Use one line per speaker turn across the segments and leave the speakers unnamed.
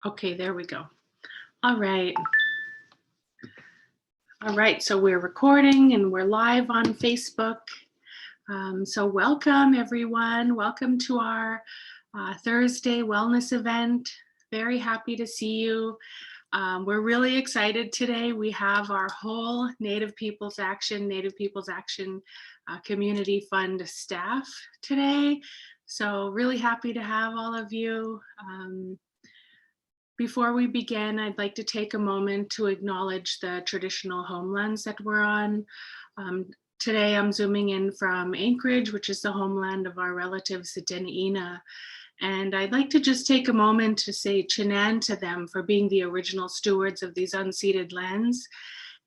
Okay, there we go. All right. All right. So we're recording and we're live on Facebook. So welcome, everyone. Welcome to our Thursday wellness event. Very happy to see you. We're really excited today. We have our whole Native Peoples Action Community Fund staff today. So really happy to have all of you. Before we begin, I'd like to take a moment to acknowledge the traditional homelands that we're on. Today, I'm zooming in from Anchorage, which is the homeland of our relatives, the Dena'ina. And I'd like to just take a moment to say Chinan to them for being the original stewards of these unceded lands,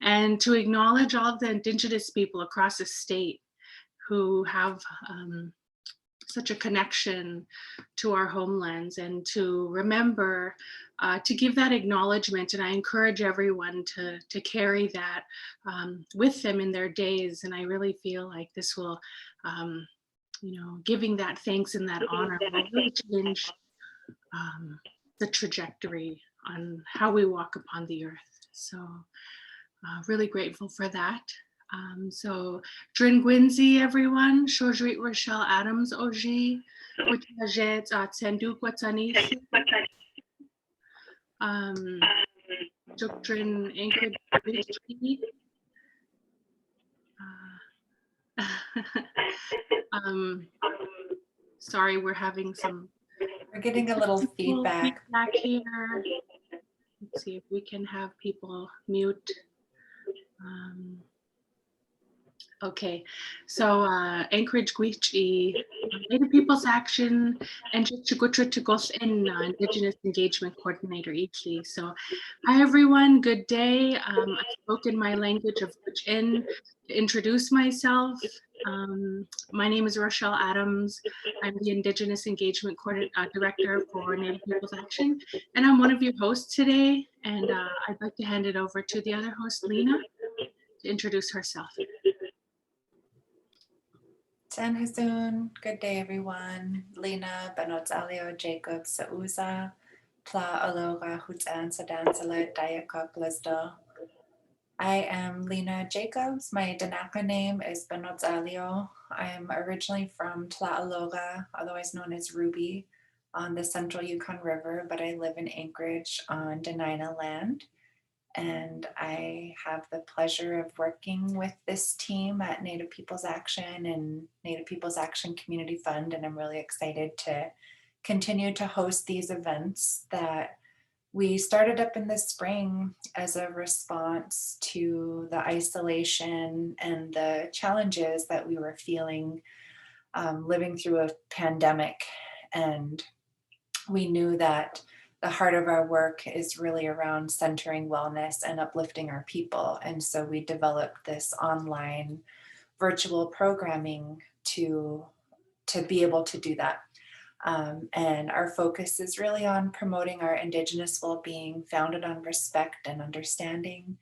and to acknowledge all of the Indigenous people across the state who have such a connection to our homelands, and to remember to give that acknowledgement. And I encourage everyone to carry that with them in their days. And I really feel like this will, giving that thanks and that honor will really change the trajectory on how we walk upon the earth. So really grateful for that. So Drin Gwinzi, everyone, Shojrit Rochelle Adams Oji, Wichajet Tsenduk Watsanisi, Drin Anchorage Richie. Sorry, we're having some.
We're getting a little feedback
here. Let's see if we can have people mute. Okay, so Anchorage Gwich'i, Native Peoples Action, and Chigutra Chigos in Indigenous Engagement Coordinator Ichi. So, hi everyone, good day. I've spoken my language of Gwich'in to introduce myself. My name is Rochelle Adams. I'm the Indigenous Engagement Director for Native Peoples Action, and I'm one of your hosts today. And I'd like to hand it over to the other host, Lena, to introduce herself.
San Hazoon, good day everyone. Lena Banotzalio Jacob Sauza, Pla Aloha Hutan Sadan Salet Dayakok Lesdo. I am Lena Jacobs. My Danaka name is Banotzalio. I am originally from Tla'aloga, otherwise known as Ruby, on the central Yukon River, but I live in Anchorage on Dena'ina land. And I have the pleasure of working with this team at Native Peoples Action and Native Peoples Action Community Fund. And I'm really excited to continue to host these events that we started up in the spring as a response to the isolation and the challenges that we were feeling living through a pandemic. And we knew that the heart of our work is really around centering wellness and uplifting our people. And so we developed this online virtual programming to be able to do that. And our focus is really on promoting our Indigenous well-being, founded on respect and understanding,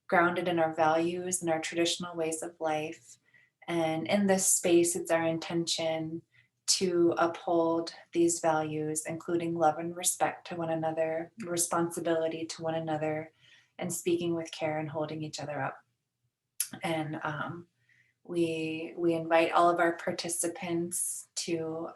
grounded in our values and our traditional ways of life. And in this space, it's our intention to uphold these values, including love and respect to one another, responsibility to one another, and speaking with care and holding each other up. And we invite all of our participants to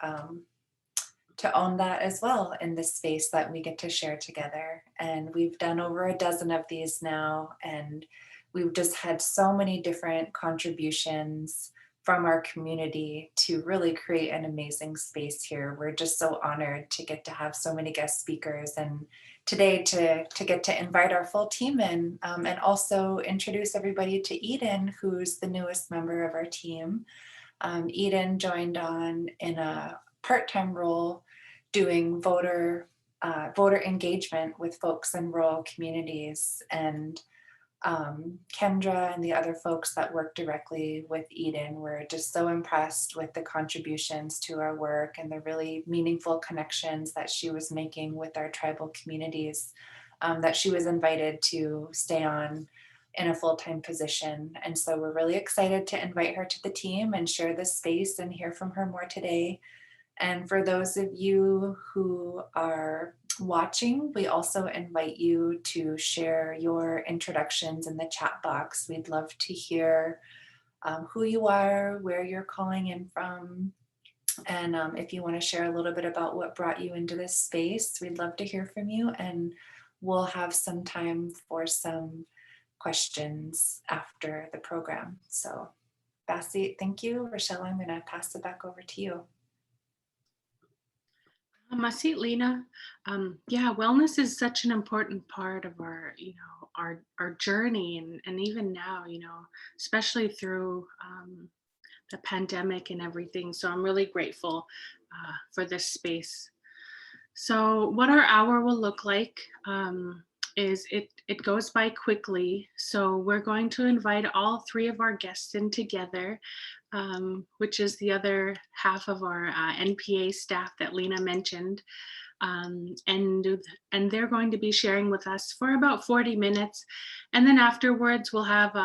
own that as well in this space that we get to share together. And we've done over a dozen of these now, and we've just had so many different contributions from our community to really create an amazing space here. We're just so honored to get to have so many guest speakers, and today to get to invite our full team in, and also introduce everybody to Eden, who's the newest member of our team. Eden joined on in a part-time role doing voter engagement with folks in rural communities. And Kendra and the other folks that work directly with Eden were just so impressed with the contributions to our work and the really meaningful connections that she was making with our tribal communities, that she was invited to stay on in a full-time position. And so we're really excited to invite her to the team and share this space and hear from her more today. And for those of you who are watching, we also invite you to share your introductions in the chat box. We'd love to hear who you are, where you're calling in from, and if you want to share a little bit about what brought you into this space, we'd love to hear from you, and we'll have some time for some questions after the program. So Basit, thank you. Rochelle, I'm going to pass it back over to you.
Masit, Lena. Yeah, wellness is such an important part of our, our journey, and even now, especially through the pandemic and everything. So I'm really grateful for this space. So what our hour will look like is it goes by quickly. So we're going to invite all three of our guests in together, which is the other half of our NPA staff that Lena mentioned. And they're going to be sharing with us for about 40 minutes. And then afterwards, we'll have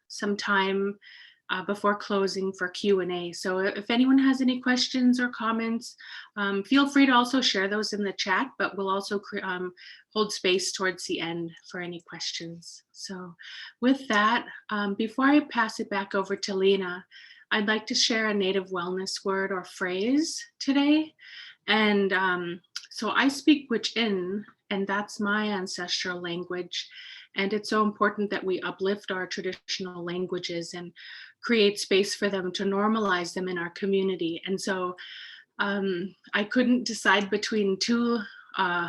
some time before closing for Q&A. So if anyone has any questions or comments, feel free to also share those in the chat, but we'll also hold space towards the end for any questions. So with that, before I pass it back over to Lena, I'd like to share a Native wellness word or phrase today. And so I speak Gwich'in, and that's my ancestral language. And it's so important that we uplift our traditional languages and create space for them to normalize them in our community. And so I couldn't decide between two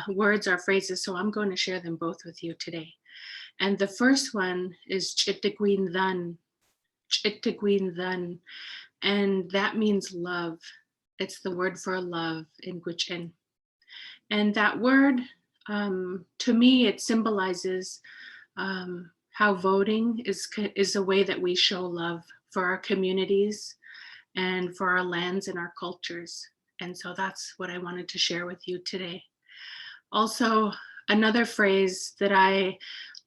words or phrases, so I'm going to share them both with you today. And the first one is Chittigween Dhan, Chittigween Dhan, and that means love. It's the word for love in Gwich'in. And that word, to me, it symbolizes how voting is a way that we show love for our communities and for our lands and our cultures. And so that's what I wanted to share with you today. Also, another phrase that I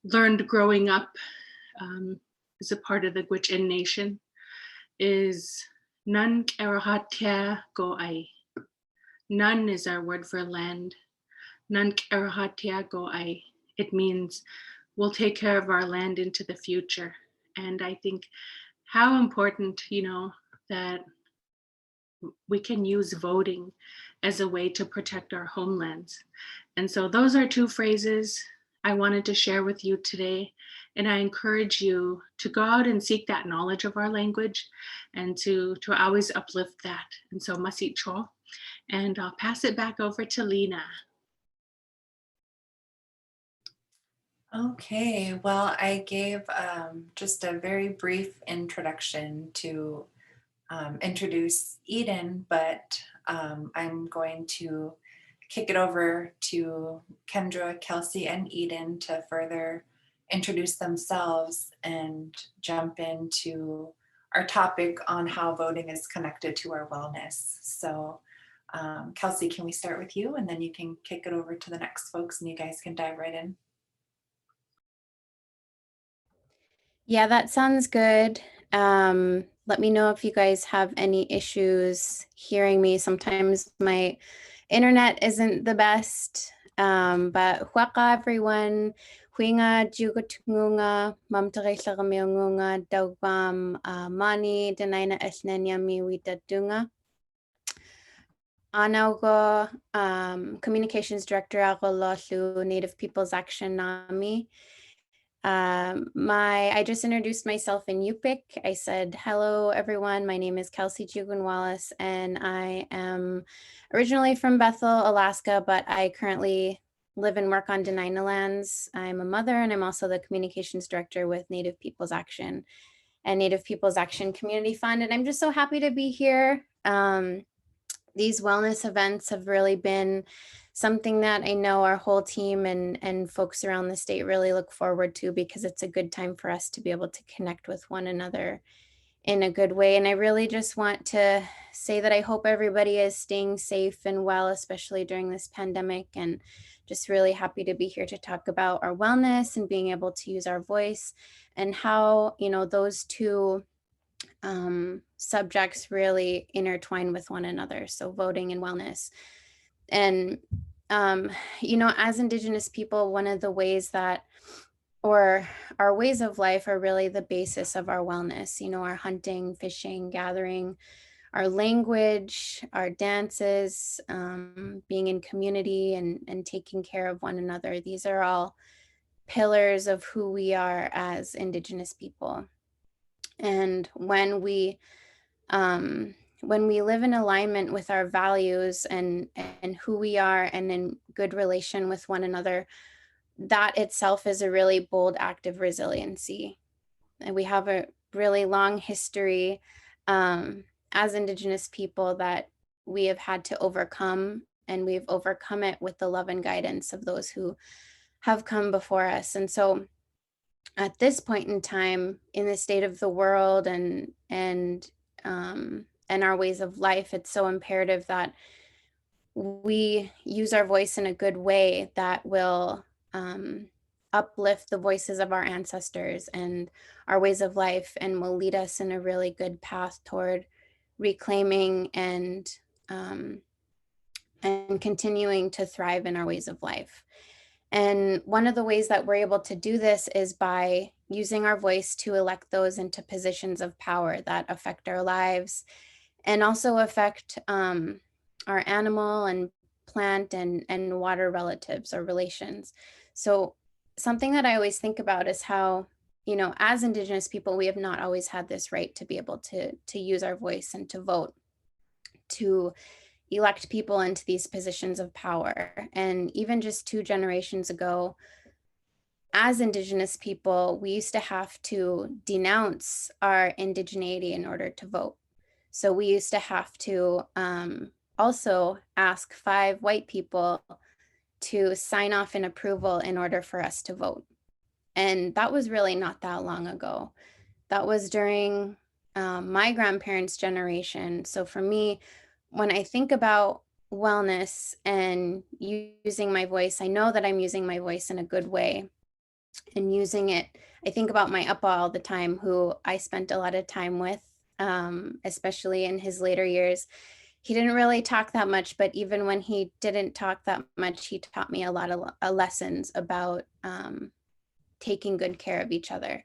learned growing up as a part of the Gwich'in Nation is Nun Kerahatia Go Ai. Nun is our word for land. Nun Kerahatia Go Ai. It means we'll take care of our land into the future. And I think how important, that we can use voting as a way to protect our homelands. And so those are two phrases I wanted to share with you today. And I encourage you to go out and seek that knowledge of our language and to always uplift that. And so Masit Cho, and I'll pass it back over to Lena.
Okay, well, I gave just a very brief introduction to introduce Eden, but I'm going to kick it over to Kendra, Kelsey, and Eden to further introduce themselves and jump into our topic on how voting is connected to our wellness. So Kelsey, can we start with you, and then you can kick it over to the next folks and you guys can dive right in.
Yeah, that sounds good. Let me know if you guys have any issues hearing me. Sometimes my internet isn't the best, but huaka everyone. Huinga jugutunga mamtarisha meungunga dawam mani denaina esnenya miwita dunga. Anaugo communications director ako losu Native Peoples Action Nami. I just introduced myself in Yupik. I said, hello, everyone. My name is Kelsey Jugun Wallace, and I am originally from Bethel, Alaska, but I currently live and work on Dena'ina lands. I'm a mother, and I'm also the communications director with Native Peoples Action and Native Peoples Action Community Fund. And I'm just so happy to be here. These wellness events have really been something that I know our whole team and folks around the state really look forward to, because it's a good time for us to be able to connect with one another in a good way. And I really just want to say that I hope everybody is staying safe and well, especially during this pandemic, and just really happy to be here to talk about our wellness and being able to use our voice and how, those two subjects really intertwine with one another. So voting and wellness. And, as Indigenous people, one of the ways that, or our ways of life are really the basis of our wellness, our hunting, fishing, gathering, our language, our dances, being in community and taking care of one another. These are all pillars of who we are as Indigenous people. And when we live in alignment with our values and who we are and in good relation with one another, that itself is a really bold act of resiliency. And we have a really long history as Indigenous people that we have had to overcome, and we've overcome it with the love and guidance of those who have come before us. And so at this point in time in the state of the world and our ways of life, it's so imperative that we use our voice in a good way that will uplift the voices of our ancestors and our ways of life, and will lead us in a really good path toward reclaiming and continuing to thrive in our ways of life. And one of the ways that we're able to do this is by using our voice to elect those into positions of power that affect our lives and also affect our animal and plant and water relatives or relations. So something that I always think about is how, as Indigenous people, we have not always had this right to be able to use our voice and to vote, to elect people into these positions of power. And even just 2 generations ago, as Indigenous people, we used to have to denounce our indigeneity in order to vote. So we used to have to also ask 5 white people to sign off in approval in order for us to vote. And that was really not that long ago. That was during my grandparents' generation. So for me, when I think about wellness and using my voice, I know that I'm using my voice in a good way and using it. I think about my Appa all the time, who I spent a lot of time with, especially in his later years. He didn't really talk that much, but even when he didn't talk that much, he taught me a lot of lessons about taking good care of each other.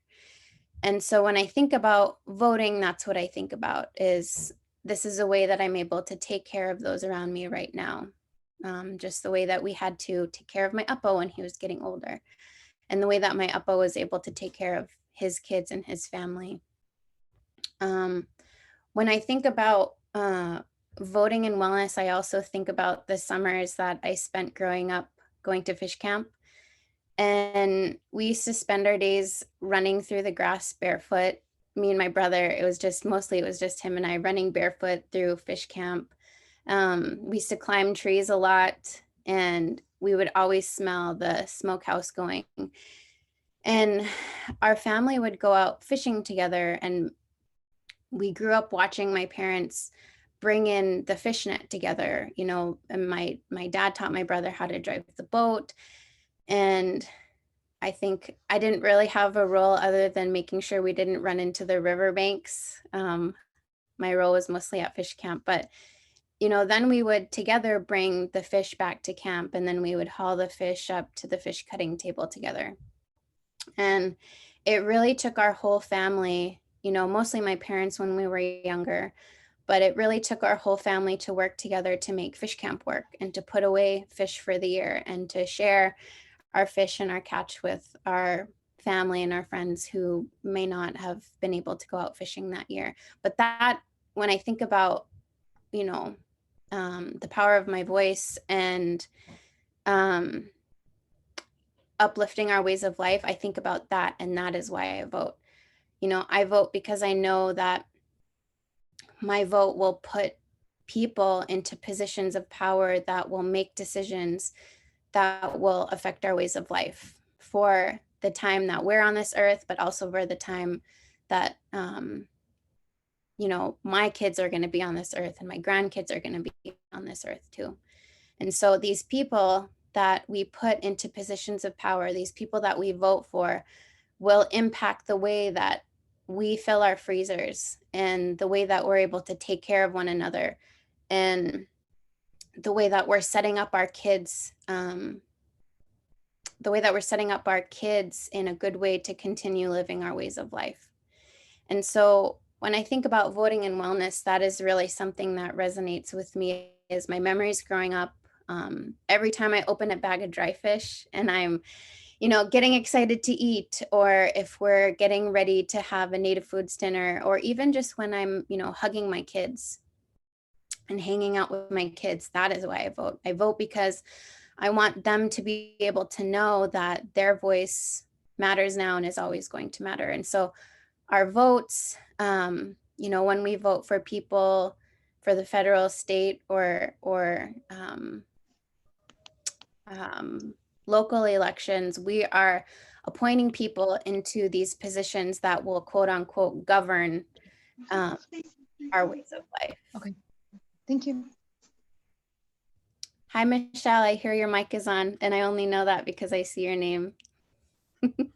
And so when I think about voting, that's what I think about, is this is a way that I'm able to take care of those around me right now. Just the way that we had to take care of my Appa when he was getting older, and the way that my Appa was able to take care of his kids and his family. When I think about voting and wellness, I also think about the summers that I spent growing up going to fish camp. And we used to spend our days running through the grass barefoot. Me and my brother, it was just him and I running barefoot through fish camp. We used to climb trees a lot, and we would always smell the smokehouse going. And our family would go out fishing together, and we grew up watching my parents bring in the fish net together, and my dad taught my brother how to drive the boat. And I think I didn't really have a role other than making sure we didn't run into the riverbanks. My role was mostly at fish camp, but then we would together bring the fish back to camp, and then we would haul the fish up to the fish cutting table together. And it really took our whole family, mostly my parents when we were younger, but it really took our whole family to work together to make fish camp work and to put away fish for the year and to share our fish and our catch with our family and our friends who may not have been able to go out fishing that year. But that, when I think about, the power of my voice and uplifting our ways of life, I think about that, and that is why I vote. I vote because I know that my vote will put people into positions of power that will make decisions that will affect our ways of life for the time that we're on this earth, but also for the time that, my kids are going to be on this earth and my grandkids are going to be on this earth too. And so these people that we put into positions of power, these people that we vote for, will impact the way that we fill our freezers, and the way that we're able to take care of one another, and the way that we're setting up our kids, in a good way to continue living our ways of life. And so when I think about voting and wellness, that is really something that resonates with me, is my memories growing up. Every time I open a bag of dry fish and I'm, getting excited to eat, or if we're getting ready to have a native foods dinner, or even just when I'm, hugging my kids and hanging out with my kids, that is why I vote. I vote because I want them to be able to know that their voice matters now and is always going to matter. And so our votes, when we vote for people for the federal, state, or local elections, we are appointing people into these positions that will, quote unquote, govern our ways of life.
Okay, thank you.
Hi, Michelle. I hear your mic is on, and I only know that because I see your name.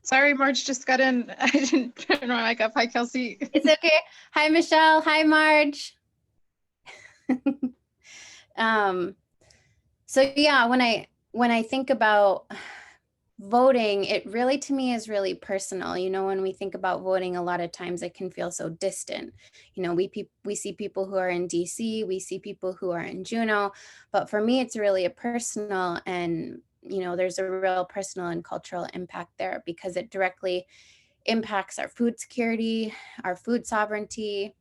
Sorry, Marge just got in. I didn't turn my mic up. Hi, Kelsey.
It's okay. Hi, Michelle. Hi, Marge. So yeah, when I think about voting, it really, to me, is really personal. When we think about voting, a lot of times it can feel so distant. We see people who are in DC, we see people who are in Juneau, but for me, it's really a personal, and there's a real personal and cultural impact there, because it directly impacts our food security, our food sovereignty,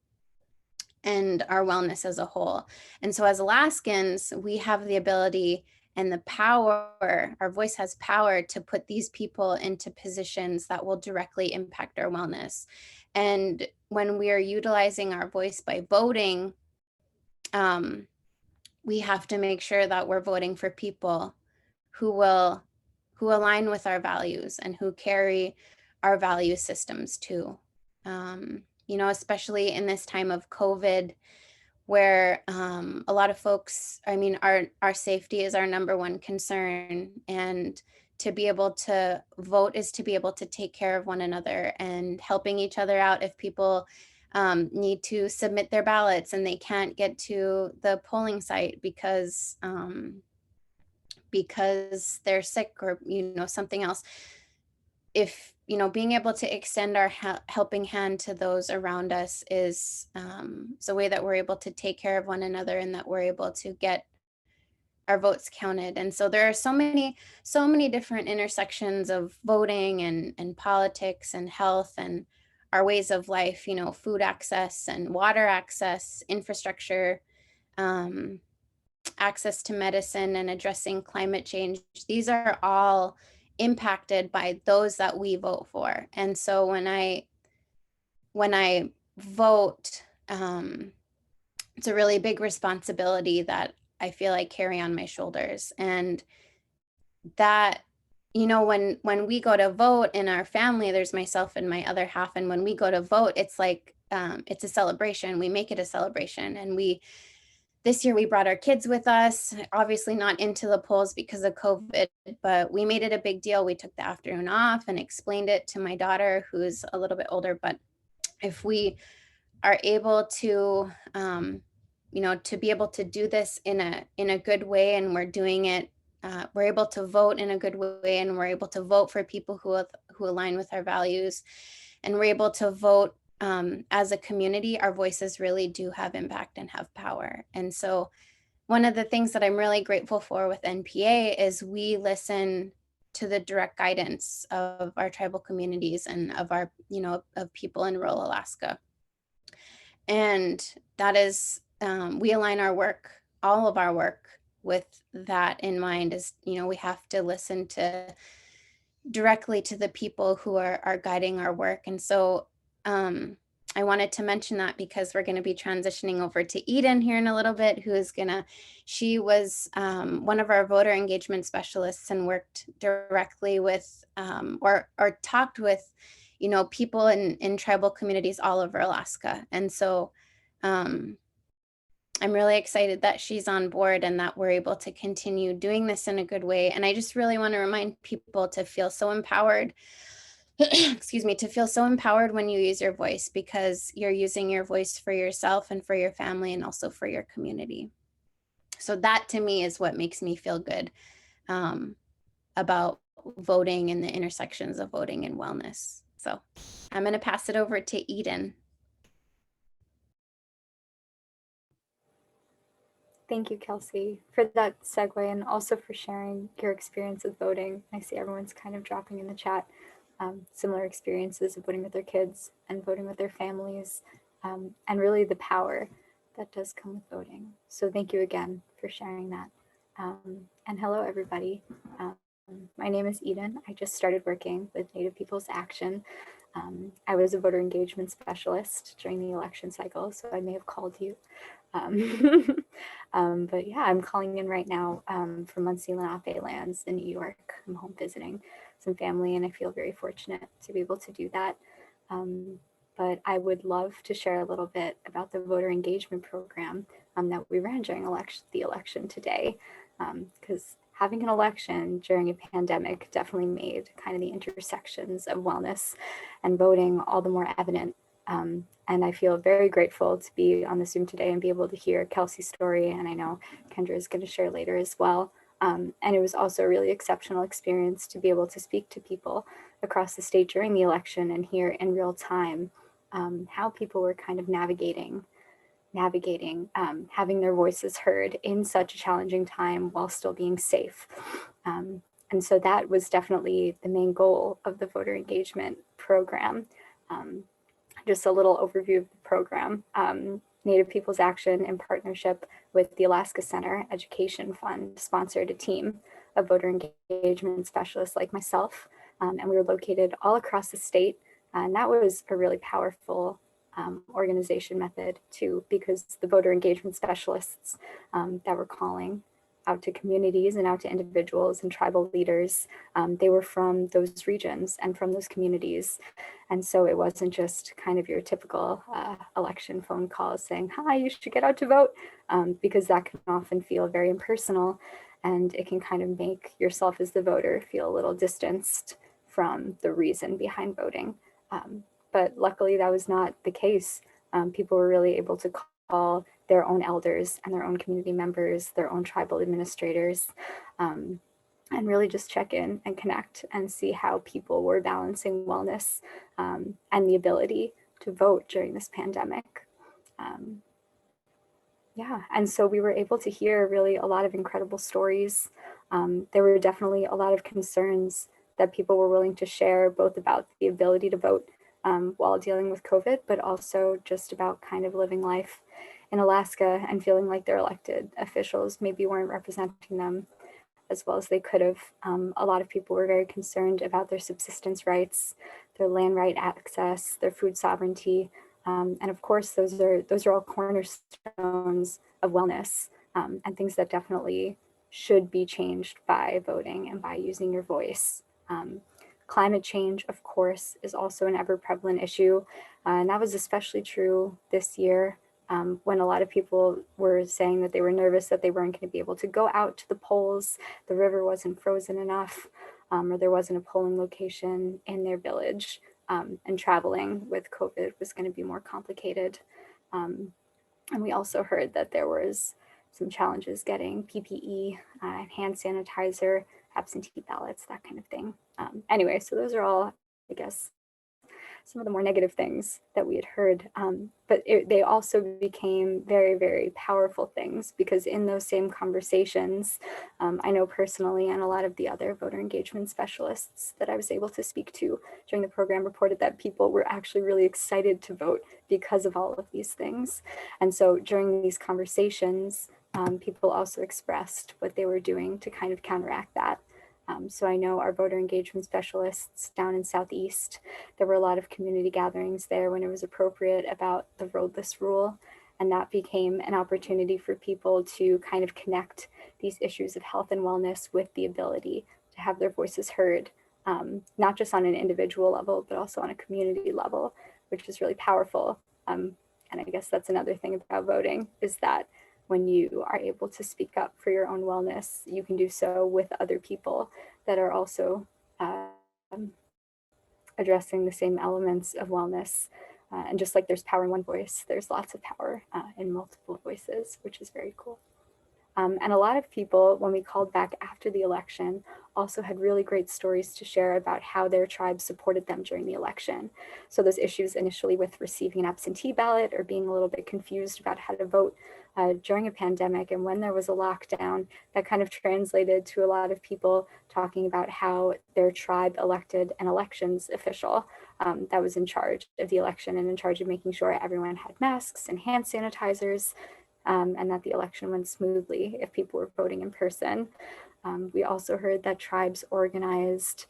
and our wellness as a whole. And so as Alaskans, we have the ability and the power, our voice has power to put these people into positions that will directly impact our wellness. And when we are utilizing our voice by voting, we have to make sure that we're voting for people who align with our values and who carry our value systems too. Especially in this time of COVID, where a lot of folks, our safety is our number one concern, and to be able to vote is to be able to take care of one another and helping each other out if people need to submit their ballots and they can't get to the polling site because they're sick or something else. If being able to extend our helping hand to those around us is a way that we're able to take care of one another, and that we're able to get our votes counted. And so there are so many different intersections of voting and politics and health and our ways of life, food access and water access, infrastructure, access to medicine, and addressing climate change. These are all impacted by those that we vote for. And so when I vote, it's a really big responsibility that I feel I carry on my shoulders. And that, when we go to vote in our family, there's myself and my other half. And when we go to vote, it's like, it's a celebration. We make it a celebration. And this year we brought our kids with us, obviously not into the polls because of COVID, but we made it a big deal. We took the afternoon off and explained it to my daughter, who's a little bit older. But if we are able to, to be able to do this in a good way, and we're doing it, we're able to vote in a good way, and we're able to vote for people who align with our values, and we're able to vote as a community, our voices really do have impact and have power. And so one of the things that I'm really grateful for with NPA is we listen to the direct guidance of our tribal communities and of our, of people in rural Alaska. And that is, we align our work, all of our work, with that in mind. Is, we have to listen directly to the people who are guiding our work. And so I wanted to mention that because we're going to be transitioning over to Eden here in a little bit, she was one of our voter engagement specialists and worked directly with or talked with, people in tribal communities all over Alaska. And so I'm really excited that she's on board and that we're able to continue doing this in a good way. And I just really want to remind people to feel so empowered excuse me, to feel so empowered when you use your voice, because you're using your voice for yourself and for your family and also for your community. So that to me is what makes me feel good about voting and the intersections of voting and wellness. So I'm going to pass it over to Eden.
Thank you, Kelsey, for that segue and also for sharing your experience with voting. I see everyone's kind of dropping in the chat similar experiences of voting with their kids and voting with their families, and really the power that does come with voting. So thank you again for sharing that. And hello, everybody. My name is Eden. I just started working with Native People's Action. I was a voter engagement specialist during the election cycle, so I may have called you. But yeah, I'm calling in right now from Muncie Lenape lands in New York. I'm home visiting some family, and I feel very fortunate to be able to do that. But I would love to share a little bit about the voter engagement program that we ran during the election today, because having an election during a pandemic definitely made kind of the intersections of wellness and voting all the more evident. And I feel very grateful to be on the Zoom today and be able to hear Kelsey's story. And I know Kendra is going to share later as well. And it was also a really exceptional experience to be able to speak to people across the state during the election and hear in real time how people were kind of navigating, having their voices heard in such a challenging time while still being safe. And so that was definitely the main goal of the voter engagement program. Just a little overview of the program. Native People's Action, in partnership with the Alaska Center Education Fund, sponsored a team of voter engagement specialists like myself, and we were located all across the state. And that was a really powerful organization method too, because the voter engagement specialists that were calling out to communities and out to individuals and tribal leaders, they were from those regions and from those communities. And so it wasn't just kind of your typical election phone call saying, hi, you should get out to vote, because that can often feel very impersonal, and it can kind of make yourself as the voter feel a little distanced from the reason behind voting. But luckily that was not the case. People were really able to call their own elders and their own community members, their own tribal administrators, and really just check in and connect and see how people were balancing wellness and the ability to vote during this pandemic. Yeah, and so we were able to hear really a lot of incredible stories. There were definitely a lot of concerns that people were willing to share, both about the ability to vote while dealing with COVID, but also just about kind of living life in Alaska and feeling like their elected officials maybe weren't representing them as well as they could have. A lot of people were very concerned about their subsistence rights, their land right access, their food sovereignty. And of course, those are all cornerstones of wellness and things that definitely should be changed by voting and by using your voice. Climate change, of course, is also an ever prevalent issue. And that was especially true this year when a lot of people were saying that they were nervous that they weren't going to be able to go out to the polls, the river wasn't frozen enough, or there wasn't a polling location in their village, and traveling with COVID was going to be more complicated. And we also heard that there was some challenges getting PPE, hand sanitizer, absentee ballots, that kind of thing. Anyway, so those are all, I guess, some of the more negative things that we had heard, but they also became very, very powerful things, because in those same conversations, I know personally, and a lot of the other voter engagement specialists that I was able to speak to during the program reported that people were actually really excited to vote because of all of these things. And so during these conversations, people also expressed what they were doing to kind of counteract that. So I know our voter engagement specialists down in Southeast, there were a lot of community gatherings there when it was appropriate about the roadless rule. And that became an opportunity for people to kind of connect these issues of health and wellness with the ability to have their voices heard, not just on an individual level, but also on a community level, which is really powerful. And I guess that's another thing about voting, is that when you are able to speak up for your own wellness, you can do so with other people that are also addressing the same elements of wellness. And just like there's power in one voice, there's lots of power in multiple voices, which is very cool. And a lot of people, when we called back after the election, also had really great stories to share about how their tribe supported them during the election. So those issues initially with receiving an absentee ballot or being a little bit confused about how to vote during a pandemic, and when there was a lockdown, that kind of translated to a lot of people talking about how their tribe elected an elections official that was in charge of the election and in charge of making sure everyone had masks and hand sanitizers, and that the election went smoothly if people were voting in person. We also heard that tribes organized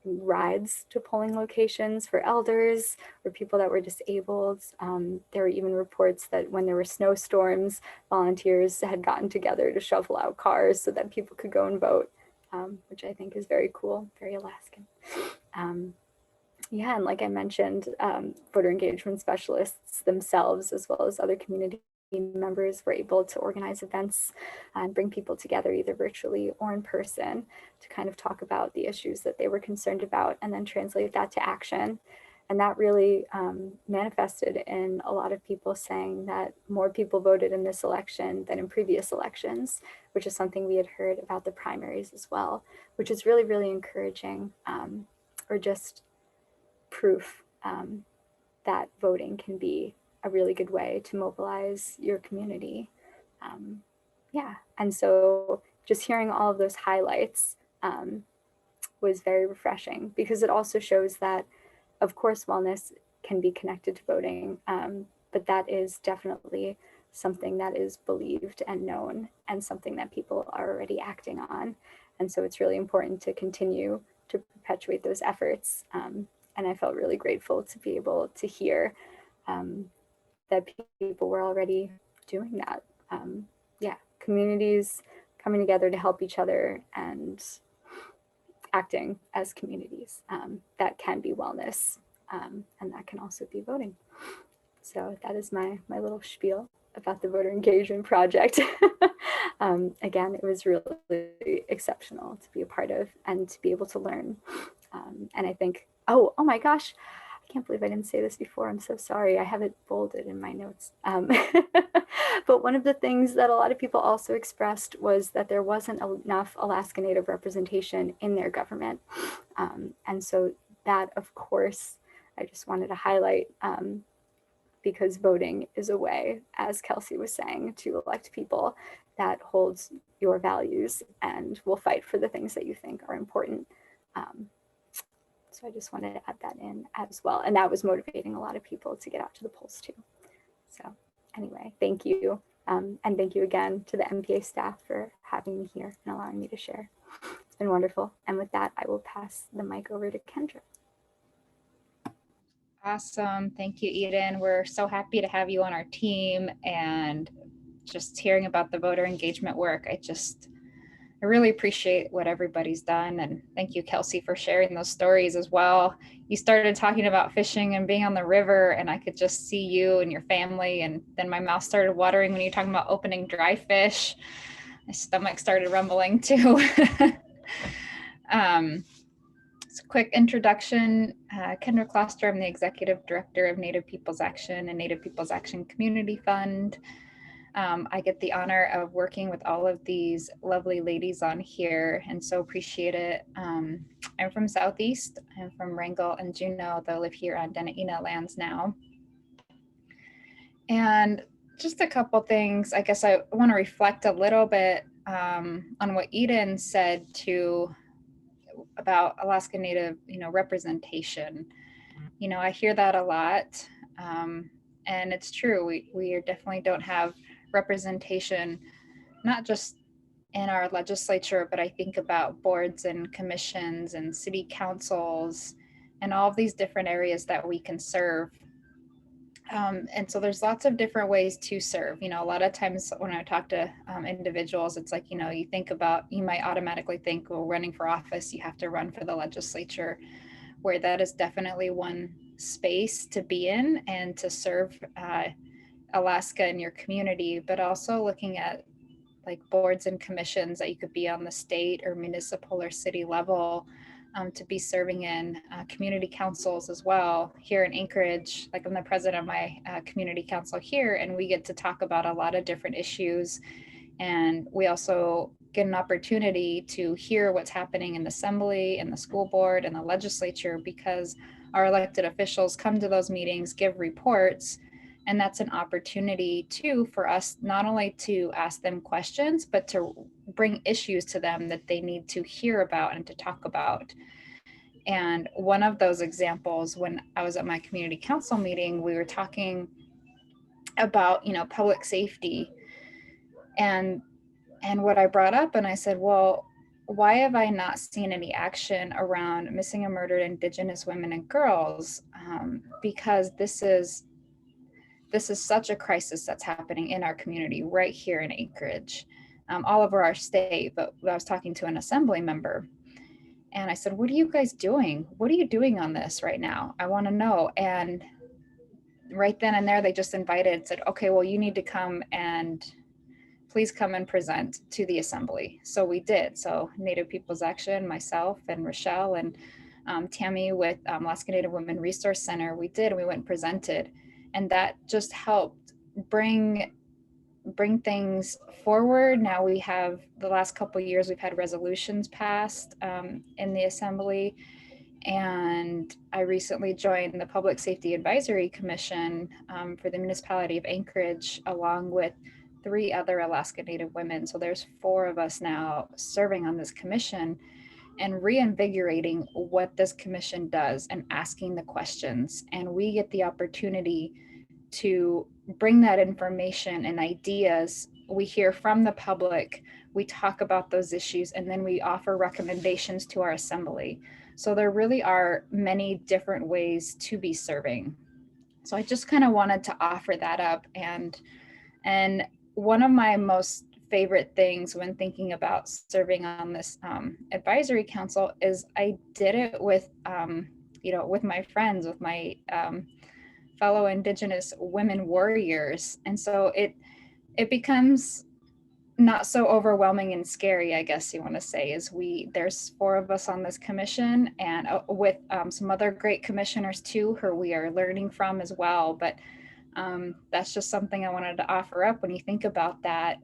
rides to polling locations for elders or people that were disabled. There were even reports that when there were snowstorms, volunteers had gotten together to shovel out cars so that people could go and vote, which I think is very cool, very Alaskan. Yeah, and like I mentioned, voter engagement specialists themselves, as well as other community members, were able to organize events and bring people together either virtually or in person to kind of talk about the issues that they were concerned about and then translate that to action. And that really manifested in a lot of people saying that more people voted in this election than in previous elections, which is something we had heard about the primaries as well, which is really, really encouraging, or just proof that voting can be a really good way to mobilize your community. Yeah, and so just hearing all of those highlights was very refreshing, because it also shows that, of course, wellness can be connected to voting, but that is definitely something that is believed and known and something that people are already acting on. And so it's really important to continue to perpetuate those efforts. And I felt really grateful to be able to hear that people were already doing that. Yeah, communities coming together to help each other and acting as communities. That can be wellness, and that can also be voting. So that is my little spiel about the voter engagement project. Again, it was really exceptional to be a part of and to be able to learn. And I think, oh my gosh, I can't believe I didn't say this before. I'm so sorry. I have it bolded in my notes. But one of the things that a lot of people also expressed was that there wasn't enough Alaska Native representation in their government. And so that, of course, I just wanted to highlight, because voting is a way, as Kelsey was saying, to elect people that holds your values and will fight for the things that you think are important. So I just wanted to add that in as well. And that was motivating a lot of people to get out to the polls too. So anyway, thank you. And thank you again to the NPA staff for having me here and allowing me to share. It's been wonderful. And with that, I will pass the mic over to Kendra.
Awesome. Thank you, Eden. We're so happy to have you on our team, and just hearing about the voter engagement work, I really appreciate what everybody's done. And thank you, Kelsey, for sharing those stories as well. You started talking about fishing and being on the river, and I could just see you and your family. And then my mouth started watering when you were talking about opening dry fish. My stomach started rumbling too. So quick introduction, Kendra Kloster, I'm the Executive Director of Native Peoples Action and Native Peoples Action Community Fund. I get the honor of working with all of these lovely ladies on here, and so appreciate it. I'm from Southeast. I'm from Wrangell and Juneau, though I live here on Dena'ina lands now. And just a couple things, I guess I want to reflect a little bit on what Eden said about Alaska Native, representation. I hear that a lot, and it's true. We definitely don't have representation, not just in our legislature, but I think about boards and commissions and city councils and all of these different areas that we can serve. And so there's lots of different ways to serve. A lot of times when I talk to individuals, it's like, you might automatically think, well, running for office, you have to run for the legislature, where that is definitely one space to be in and to serve Alaska and your community, but also looking at like boards and commissions that you could be on the state or municipal or city level, to be serving in community councils as well here in Anchorage. Like I'm the president of my community council here, and we get to talk about a lot of different issues. And we also get an opportunity to hear what's happening in the assembly and the school board and the legislature, because our elected officials come to those meetings, give reports. And that's an opportunity too for us not only to ask them questions, but to bring issues to them that they need to hear about and to talk about. And one of those examples, when I was at my community council meeting, we were talking about, public safety. And what I brought up, and I said, well, why have I not seen any action around missing and murdered Indigenous women and girls? Because this is such a crisis that's happening in our community right here in Anchorage, all over our state. But I was talking to an assembly member, and I said, what are you guys doing? What are you doing on this right now? I want to know. And right then and there, they just said, okay, well, you need to come and please come and present to the assembly. So we did. So Native Peoples Action, myself and Rochelle and Tammy with Alaska Native Women Resource Center, we did, and we went and presented. And that just helped bring things forward. Now we have, the last couple of years, we've had resolutions passed in the assembly. And I recently joined the Public Safety Advisory Commission for the municipality of Anchorage, along with 3 other Alaska Native women. So there's 4 of us now serving on this commission and reinvigorating what this commission does and asking the questions. And we get the opportunity to bring that information and ideas. We hear from the public, we talk about those issues, and then we offer recommendations to our assembly. So there really are many different ways to be serving. So I just kind of wanted to offer that up. And one of my most favorite things when thinking about serving on this advisory council is I did it with, with my friends, with my fellow Indigenous women warriors. And so it becomes not so overwhelming and scary, I guess you want to say, is there's 4 of us on this commission, and with some other great commissioners too, who we are learning from as well. But that's just something I wanted to offer up when you think about that.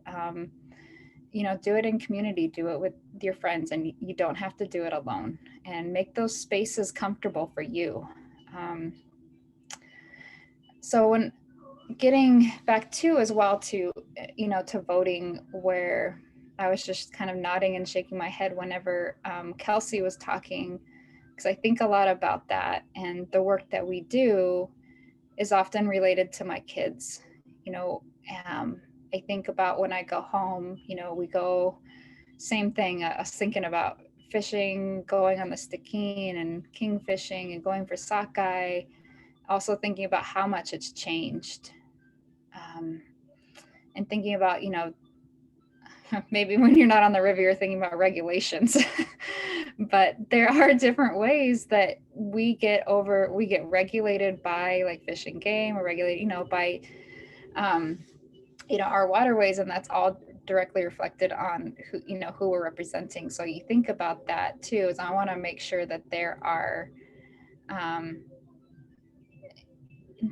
Do it in community, do it with your friends, and you don't have to do it alone, and make those spaces comfortable for you. So when getting back to as well to voting, where I was just kind of nodding and shaking my head whenever Kelsey was talking, because I think a lot about that, and the work that we do is often related to my kids. I think about when I go home, we go, same thing, I was thinking about fishing, going on the Stikine and king fishing and going for sockeye, also thinking about how much it's changed. And thinking about, maybe when you're not on the river, you're thinking about regulations, but there are different ways that we get regulated by, like, Fish and Game, or regulated, by, our waterways, and that's all directly reflected on who we're representing. So you think about that too, is I want to make sure that there are,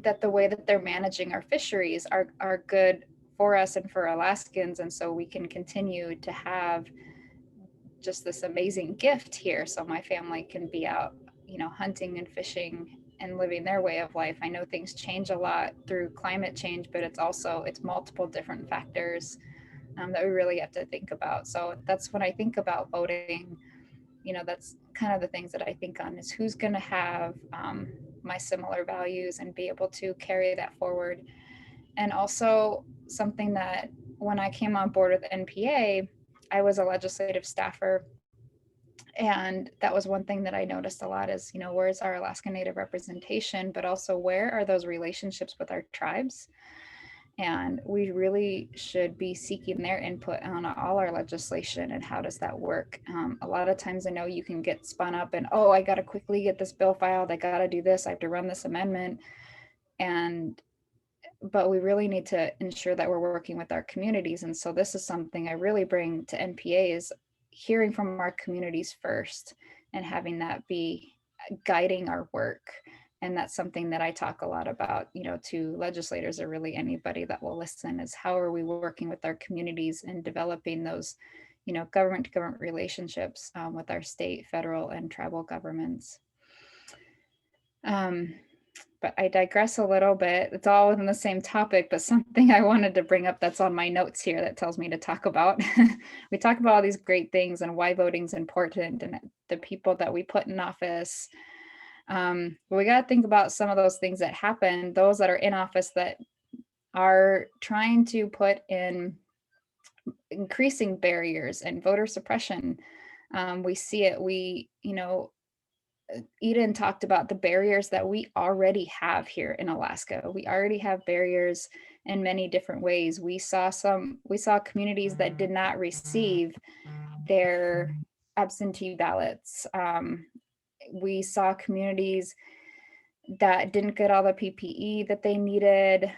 that the way that they're managing our fisheries are good for us and for Alaskans. And so we can continue to have just this amazing gift here. So my family can be out, hunting and fishing and living their way of life. I know things change a lot through climate change, but it's multiple different factors that we really have to think about. So that's when I think about voting, that's kind of the things that I think on, is who's going to have my similar values and be able to carry that forward. And also something that when I came on board with NPA, I was a legislative staffer. And that was one thing that I noticed a lot is, where's our Alaska Native representation, but also where are those relationships with our tribes? And we really should be seeking their input on all our legislation and how does that work. A lot of times I know you can get spun up and, oh, I got to quickly get this bill filed. I got to do this. I have to run this amendment. But we really need to ensure that we're working with our communities. And so this is something I really bring to NPA is hearing from our communities first and having that be guiding our work. And that's something that I talk a lot about, to legislators or really anybody that will listen, is how are we working with our communities and developing those, government to government relationships with our state, federal, and tribal governments. But I digress a little bit. It's all within the same topic, but something I wanted to bring up that's on my notes here that tells me to talk about. We talk about all these great things and why voting is important and the people that we put in office. But we got to think about some of those things that happen, those that are in office that are trying to put in increasing barriers and voter suppression. We see it. Eden talked about the barriers that we already have here in Alaska. We already have barriers in many different ways. We saw communities that did not receive their absentee ballots. We saw communities that didn't get all the PPE that they needed.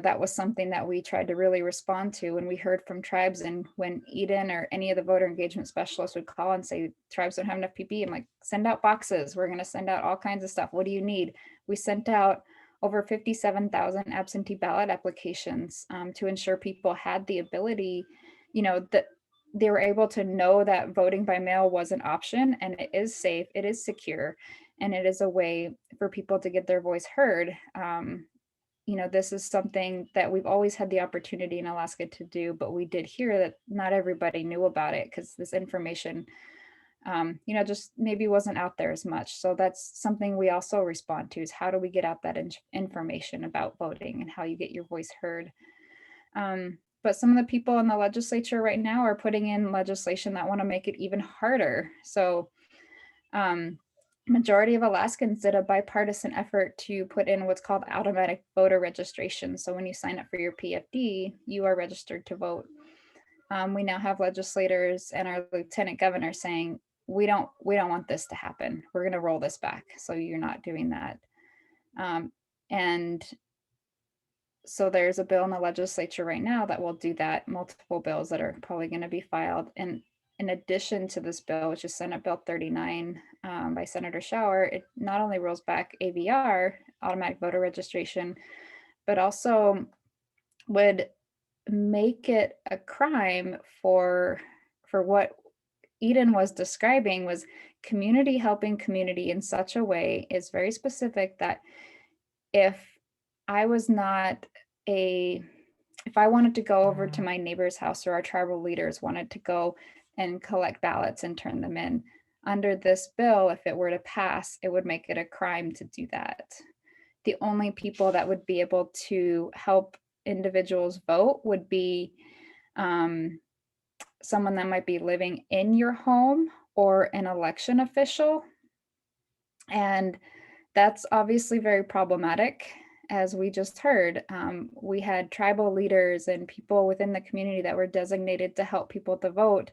That was something that we tried to really respond to when we heard from tribes. And when Eden or any of the voter engagement specialists would call and say, tribes don't have enough PPE, I'm like, send out boxes. We're going to send out all kinds of stuff. What do you need? We sent out over 57,000 absentee ballot applications to ensure people had the ability, that they were able to know that voting by mail was an option, and it is safe, it is secure, and it is a way for people to get their voice heard. This is something that we've always had the opportunity in Alaska to do, but we did hear that not everybody knew about it because this information, just maybe wasn't out there as much. So that's something we also respond to, is how do we get out that information about voting and how you get your voice heard. But some of the people in the legislature right now are putting in legislation that want to make it even harder. So majority of Alaskans did a bipartisan effort to put in what's called automatic voter registration. So when you sign up for your PFD, you are registered to vote. We now have legislators and our lieutenant governor saying, we don't want this to happen. We're going to roll this back. So you're not doing that. And so there's a bill in the legislature right now that will do that, multiple bills that are probably going to be filed. And in addition to this bill, which is Senate Bill 39 by Senator Shower, it not only rolls back AVR, automatic voter registration, but also would make it a crime for what Eden was describing, was community helping community in such a way, is very specific, that if I wanted to go over to my neighbor's house, or our tribal leaders wanted to go and collect ballots and turn them in, under this bill, if it were to pass, it would make it a crime to do that. The only people that would be able to help individuals vote would be someone that might be living in your home or an election official. And that's obviously very problematic. As we just heard, we had tribal leaders and people within the community that were designated to help people to vote.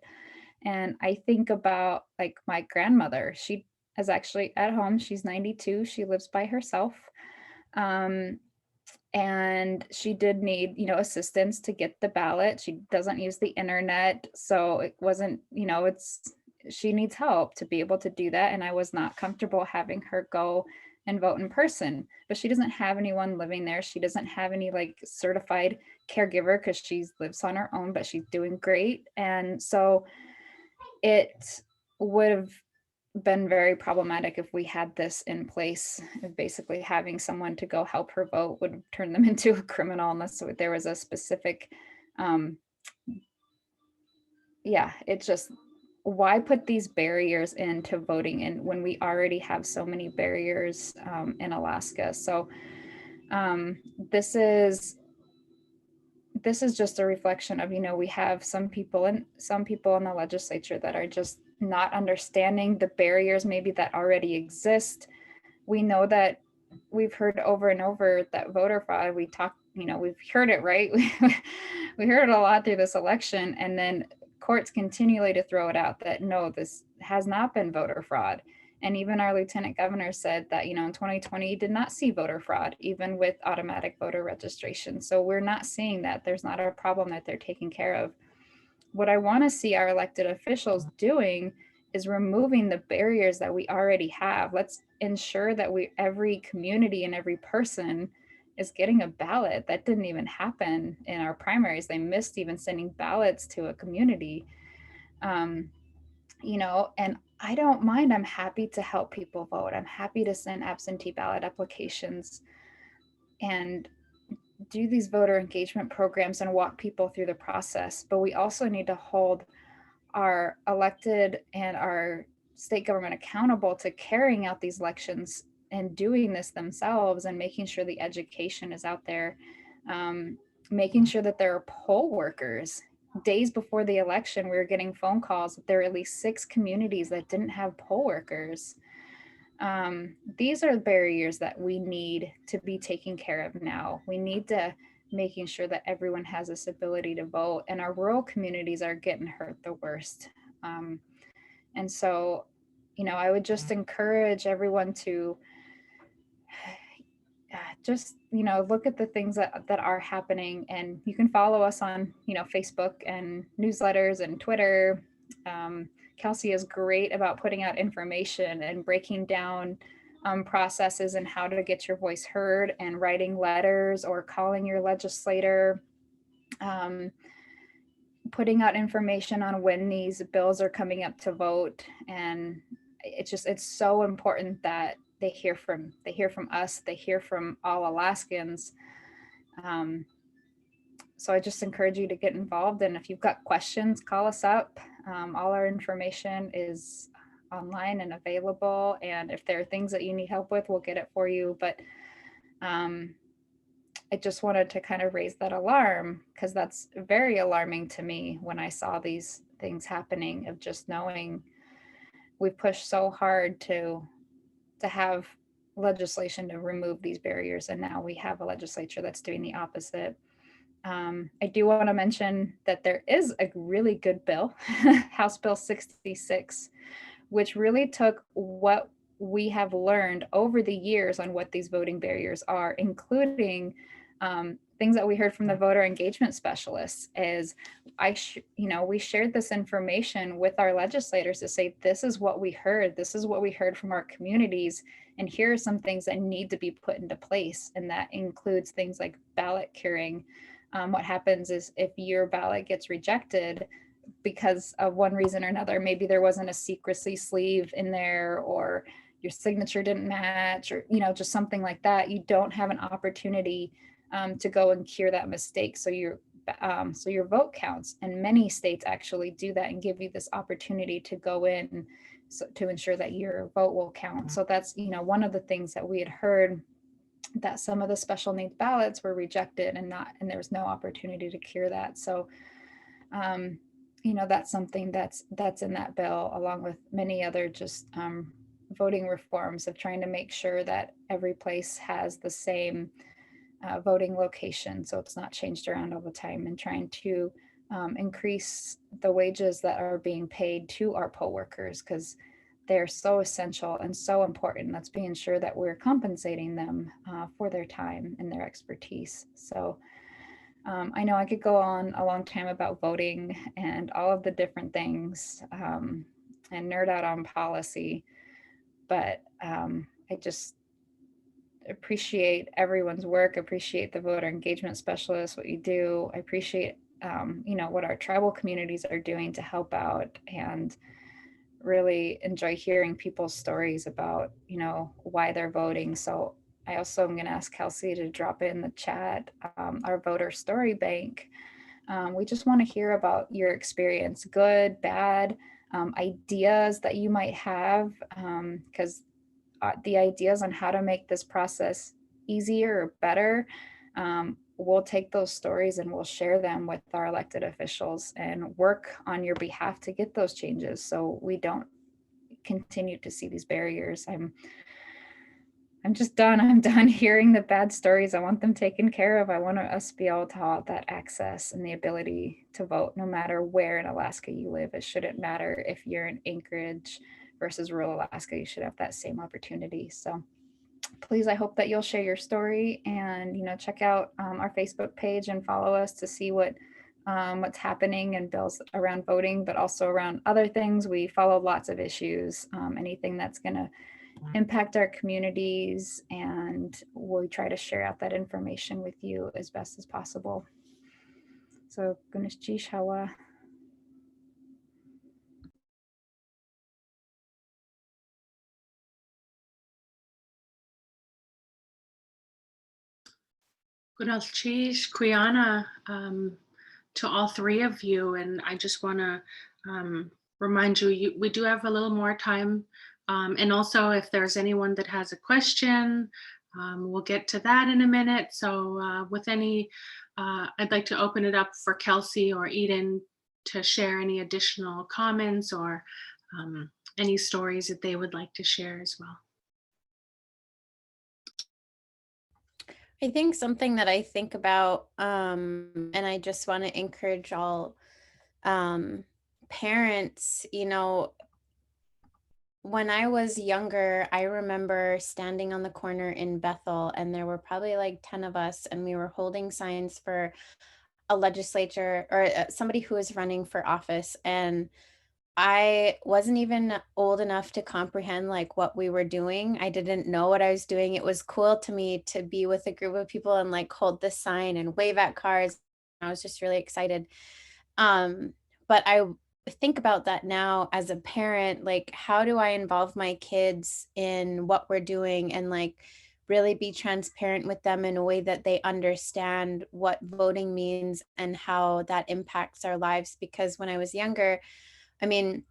And I think about like my grandmother. She is actually at home. She's 92. She lives by herself. And she did need, assistance to get the ballot. She doesn't use the internet. So it wasn't, she needs help to be able to do that. And I was not comfortable having her go and vote in person, but she doesn't have anyone living there. She doesn't have any like certified caregiver because she lives on her own, but she's doing great. And so it would have been very problematic if we had this in place. Basically having someone to go help her vote would turn them into a criminal unless there was a specific, it's just, why put these barriers into voting in when we already have so many barriers in Alaska? So this is just a reflection of, we have some people in the legislature that are just not understanding the barriers maybe that already exist. We know that we've heard over and over that voter fraud, we've heard it, right? We heard it a lot through this election, and then courts continually to throw it out that no, this has not been voter fraud. And even our lieutenant governor said that, in 2020, he did not see voter fraud, even with automatic voter registration. So we're not seeing that. There's not a problem that they're taking care of. what I want to see our elected officials doing is removing the barriers that we already have. Let's ensure that every community and every person is getting a ballot. That didn't even happen in our primaries. They missed even sending ballots to a community. You know, and I don't mind. I'm happy to help people vote. I'm happy to send absentee ballot applications and do these voter engagement programs and walk people through the process. But we also need to hold our elected and our state government accountable to carrying out these elections and doing this themselves, and making sure the education is out there, making sure that there are poll workers. Days before the election, we were getting phone calls that there are at least 6 communities that didn't have poll workers. These are barriers that we need to be taken care of now. We need to making sure that everyone has this ability to vote, and our rural communities are getting hurt the worst. And so, you know, I would just encourage everyone to just, you know, look at the things that are happening. And you can follow us on, you know, Facebook and newsletters and Twitter. Kelsey is great about putting out information and breaking down processes and how to get your voice heard, and writing letters or calling your legislator, putting out information on when these bills are coming up to vote. And it's so important that they hear from us, they hear from all Alaskans. So I just encourage you to get involved. And if you've got questions, call us up. All our information is online and available. And if there are things that you need help with, we'll get it for you. But I just wanted to kind of raise that alarm, because that's very alarming to me when I saw these things happening, of just knowing we've pushed so hard to have legislation to remove these barriers. And now we have a legislature that's doing the opposite. I do want to mention that there is a really good bill, House Bill 66, which really took what we have learned over the years on what these voting barriers are, including things that we heard from the voter engagement specialists. Is we shared this information with our legislators to say, this is what we heard, from our communities, and here are some things that need to be put into place. And that includes things like ballot curing. What happens is, if your ballot gets rejected because of one reason or another, maybe there wasn't a secrecy sleeve in there, or your signature didn't match, or just something like that, you don't have an opportunity to go and cure that mistake, so your vote counts. And many states actually do that and give you this opportunity to go in to ensure that your vote will count. So that's one of the things that we had heard, that some of the special needs ballots were rejected and there was no opportunity to cure that. So that's something that's in that bill, along with many other just voting reforms, of trying to make sure that every place has the same voting location, so it's not changed around all the time, and trying to increase the wages that are being paid to our poll workers, because they're so essential and so important. Let's be sure that we're compensating them for their time and their expertise. So I know I could go on a long time about voting and all of the different things and nerd out on policy, but I just appreciate everyone's work, appreciate the voter engagement specialists, what you do. I appreciate what our tribal communities are doing to help out, and really enjoy hearing people's stories about why they're voting. So I also am going to ask Kelsey to drop in the chat our voter story bank. We just want to hear about your experience, good, bad, ideas that you might have, because the ideas on how to make this process easier or better, we'll take those stories and we'll share them with our elected officials and work on your behalf to get those changes, so we don't continue to see these barriers. I'm just done. I'm done hearing the bad stories. I want them taken care of. I want us to be able to have that access and the ability to vote, no matter where in Alaska you live. It shouldn't matter if you're in Anchorage versus rural Alaska. You should have that same opportunity. So please, I hope that you'll share your story, and check out our Facebook page and follow us to see what what's happening and bills around voting, but also around other things. We follow lots of issues, anything that's going to impact our communities, and we try to share out that information with you as best as possible. So Gunishji Shawa.
Gunalchish, Kuyana, to all three of you. And I just want to remind you, we do have a little more time. And also, if there's anyone that has a question, we'll get to that in a minute. So with any, I'd like to open it up for Kelsey or Eden to share any additional comments or any stories that they would like to share as well.
I think something that I think about, and I just want to encourage all parents, you know, when I was younger, I remember standing on the corner in Bethel, and there were probably like 10 of us, and we were holding signs for a legislature or somebody who was running for office. And I wasn't even old enough to comprehend like what we were doing. I didn't know what I was doing. It was cool to me to be with a group of people and like hold this sign and wave at cars. I was just really excited. But I think about that now as a parent, like how do I involve my kids in what we're doing and like really be transparent with them in a way that they understand what voting means and how that impacts our lives. Because when I was younger, I mean,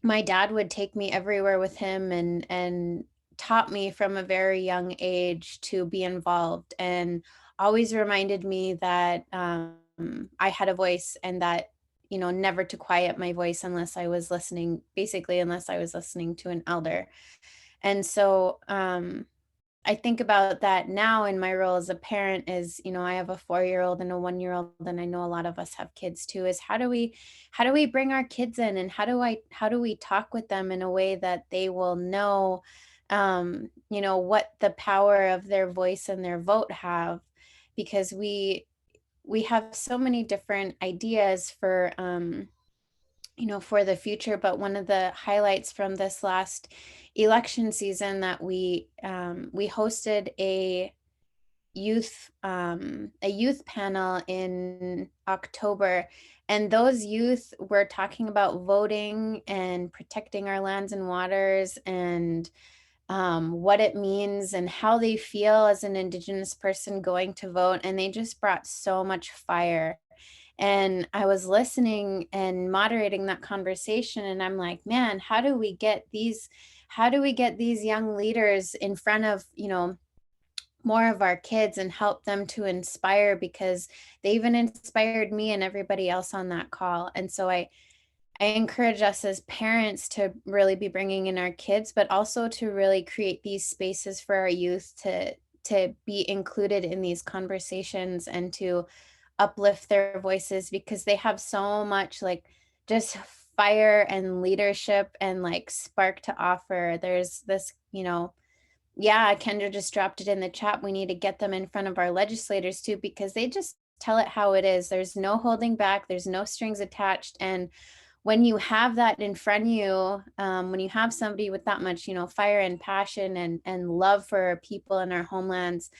my dad would take me everywhere with him and taught me from a very young age to be involved and always reminded me that I had a voice and that, you know, never to quiet my voice unless I was listening, basically, unless I was listening to an elder. And so I think about that now in my role as a parent is, you know, I have a 4-year-old and a 1-year-old, and I know a lot of us have kids too, is how do we bring our kids in, and how do we talk with them in a way that they will know, you know, what the power of their voice and their vote have, because we have so many different ideas for, you know, for the future. But one of the highlights from this last election season that we hosted a youth panel in October, and those youth were talking about voting and protecting our lands and waters and what it means and how they feel as an Indigenous person going to vote. And they just brought so much fire. And I was listening and moderating that conversation, and I'm like, man, how do we get these young leaders in front of, you know, more of our kids and help them to inspire, because they even inspired me and everybody else on that call. And so I encourage us as parents to really be bringing in our kids, but also to really create these spaces for our youth to be included in these conversations and to uplift their voices, because they have so much like just fire and leadership and like spark to offer. There's this, you know, yeah, Kendra just dropped it in the chat. We need to get them in front of our legislators too, because they just tell it how it is. There's no holding back. There's no strings attached. And when you have that in front of you, when you have somebody with that much, you know, fire and passion and love for people in our homelands,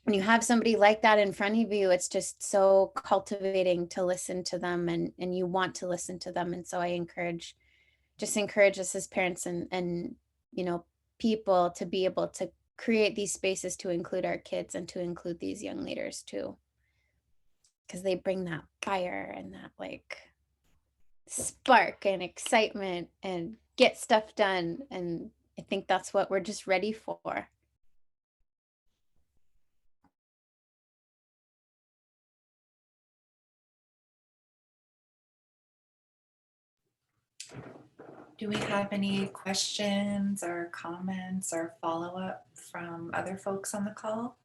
when you have somebody like that in front of you, it's just so cultivating to listen to them, and you want to listen to them. And so I encourage us as parents and, you know, people to be able to create these spaces to include our kids and to include these young leaders too, because they bring that fire and that like spark and excitement and get stuff done. And I think that's what we're just ready for.
Do we have any questions or comments or follow-up from other folks on the call?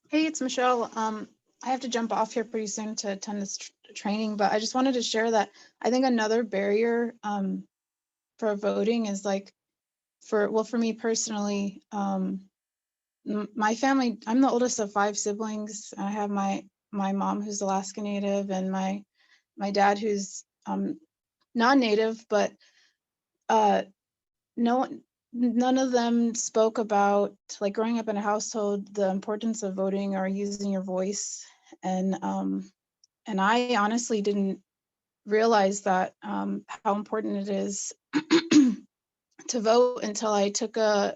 Hey, it's Michelle. I have to jump off here pretty soon to attend this training, but I just wanted to share that I think another barrier for voting is like, for me personally, my family, I'm the oldest of 5 siblings. I have my mom who's Alaska Native, and my dad who's non-Native, but none of them spoke about, like, growing up in a household, the importance of voting or using your voice. And I honestly didn't realize that how important it is to vote until I took a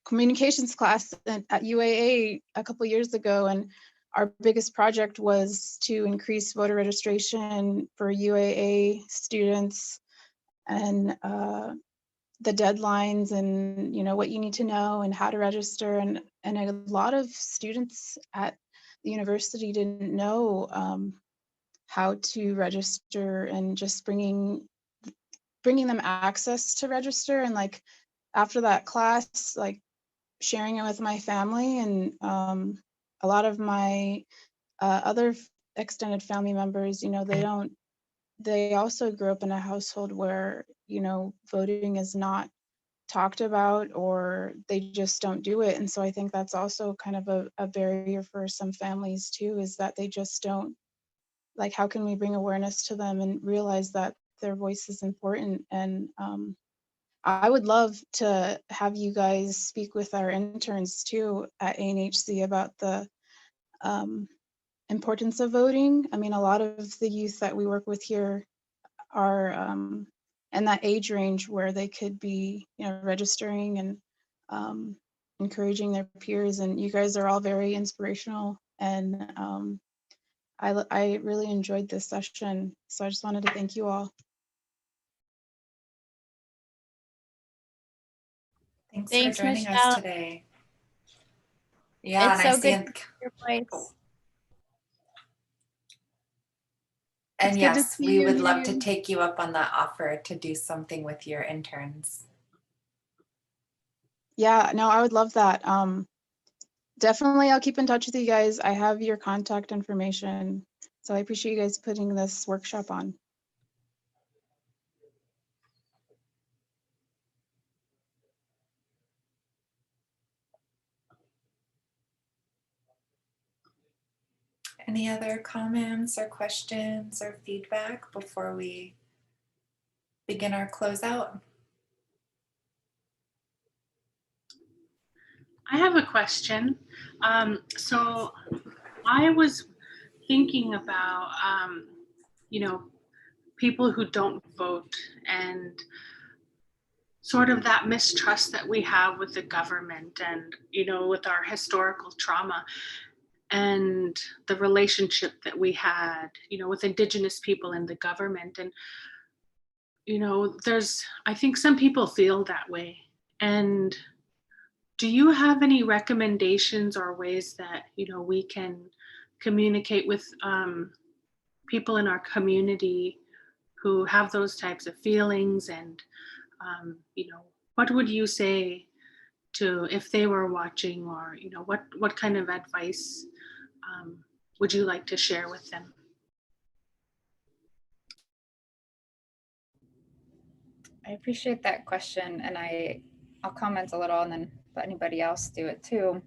communications class at UAA a couple years ago, and our biggest project was to increase voter registration for UAA students, and the deadlines, and what you need to know and how to register, and a lot of students at the university didn't know how to register, and just bringing them access to register. And like, after that class, like, sharing it with my family, and a lot of my other extended family members, they also grew up in a household where voting is not talked about, or they just don't do it. And so I think that's also kind of a barrier for some families too, is that they just don't, like, how can we bring awareness to them and realize that their voice is important? And I would love to have you guys speak with our interns too at ANHC about the importance of voting. I mean, a lot of the youth that we work with here are in that age range where they could be, registering and encouraging their peers. And you guys are all very inspirational. And I really enjoyed this session. So I just wanted to thank you all.
Thanks
Thanks,
for joining
Michelle.
us today. Yeah,
It's
and
so good to hear your voice.
And
It's good to
yes,
see
we
you,
would love to
Miriam.
take you up on that offer to do something with your interns.
Yeah, no, I would love that. Definitely, I'll keep in touch with you guys. I have your contact information. So I appreciate you guys putting this workshop on.
Any other comments or questions or feedback before we begin our closeout?
I have a question. So I was thinking about, people who don't vote, and sort of that mistrust that we have with the government, and, with our historical trauma and the relationship that we had, with Indigenous people and the government. And, I think some people feel that way. And do you have any recommendations or ways that, we can communicate with people in our community who have those types of feelings? And, what would you say to, if they were watching, or, what kind of advice would you like to share with them?
I appreciate that question, and I'll comment a little and then let anybody else do it too.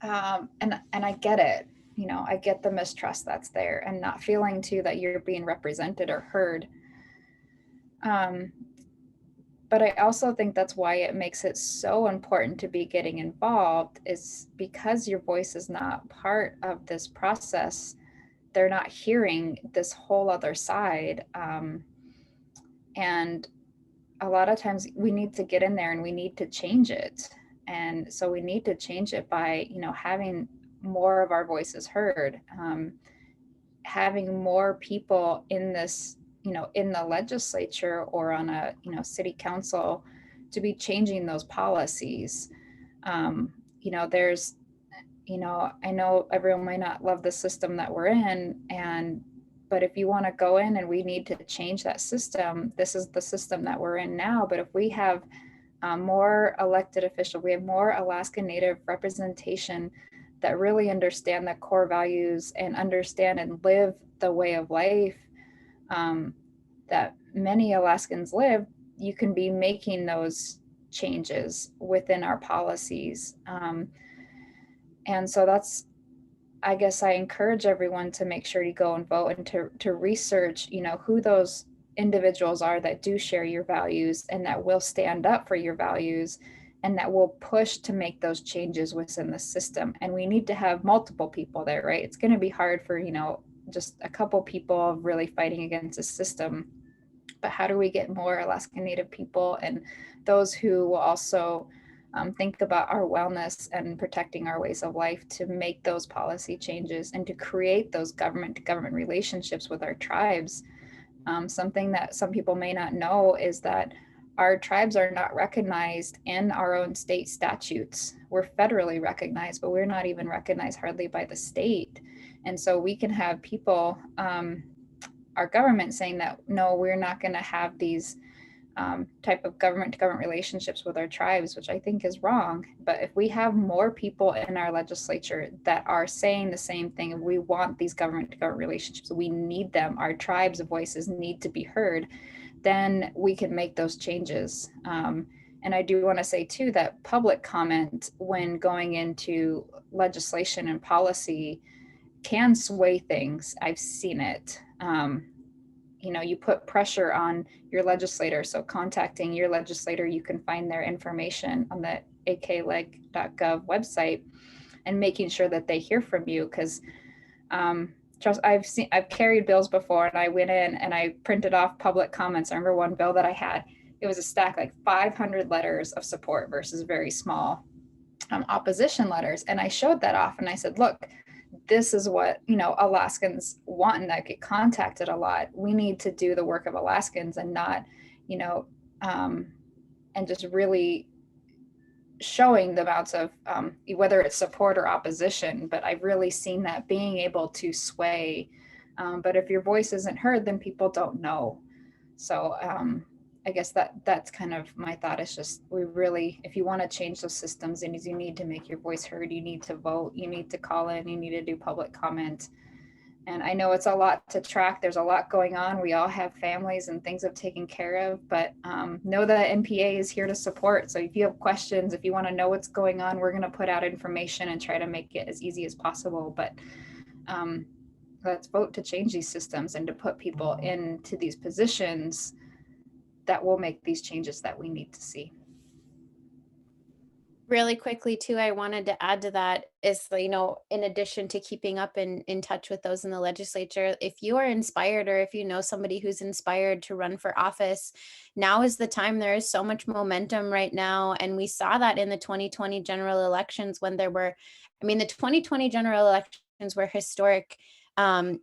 And I get it, I get the mistrust that's there, and not feeling too that you're being represented or heard. But I also think that's why it makes it so important to be getting involved, is because your voice is not part of this process. They're not hearing this whole other side. And a lot of times we need to get in there and we need to change it. And so we need to change it by, having more of our voices heard, having more people in this, in the legislature or on a, city council to be changing those policies. There's, I know everyone might not love the system that we're in, but if you want to go in and we need to change that system, this is the system that we're in now. But if we have more elected officials, we have more Alaska Native representation that really understand the core values and understand and live the way of life that many Alaskans live, you can be making those changes within our policies. And so that's, I guess I encourage everyone to make sure to go and vote and to research, who those individuals are that do share your values and that will stand up for your values and that will push to make those changes within the system. And we need to have multiple people there, right? It's going to be hard for, just a couple people really fighting against the system. But how do we get more Alaska Native people and those who will also think about our wellness and protecting our ways of life to make those policy changes and to create those government-to-government relationships with our tribes? Something that some people may not know is that our tribes are not recognized in our own state statutes. We're federally recognized, but we're not even recognized hardly by the state. And so we can have people, our government saying that, no, we're not going to have these type of government-to-government relationships with our tribes, which I think is wrong. But if we have more people in our legislature that are saying the same thing, we want these government-to-government relationships, we need them, our tribes' voices need to be heard, then we can make those changes. And I do want to say too that public comment when going into legislation and policy can sway things. I've seen it. You put pressure on your legislator. So contacting your legislator, you can find their information on the akleg.gov website and making sure that they hear from you. Because I've carried bills before and I went in and I printed off public comments. I remember one bill that I had, it was a stack like 500 letters of support versus very small opposition letters. And I showed that off and I said, look, this is what, Alaskans want and that get contacted a lot. We need to do the work of Alaskans and not, and just really showing the amounts of whether it's support or opposition. But I've really seen that being able to sway. But if your voice isn't heard, then people don't know. So I guess that's kind of my thought. Is just we really, if you want to change those systems, and you need to make your voice heard, you need to vote, you need to call in, you need to do public comment. And I know it's a lot to track. There's a lot going on. We all have families and things of taken care of, but know that NPA is here to support. So if you have questions, if you want to know what's going on, we're going to put out information and try to make it as easy as possible. But let's vote to change these systems and to put people into these positions that will make these changes that we need to see.
Really quickly too, I wanted to add to that is, in addition to keeping up in touch with those in the legislature, if you are inspired or if you know somebody who's inspired to run for office, now is the time. There is so much momentum right now. And we saw that in the 2020 general elections when the 2020 general elections were historic.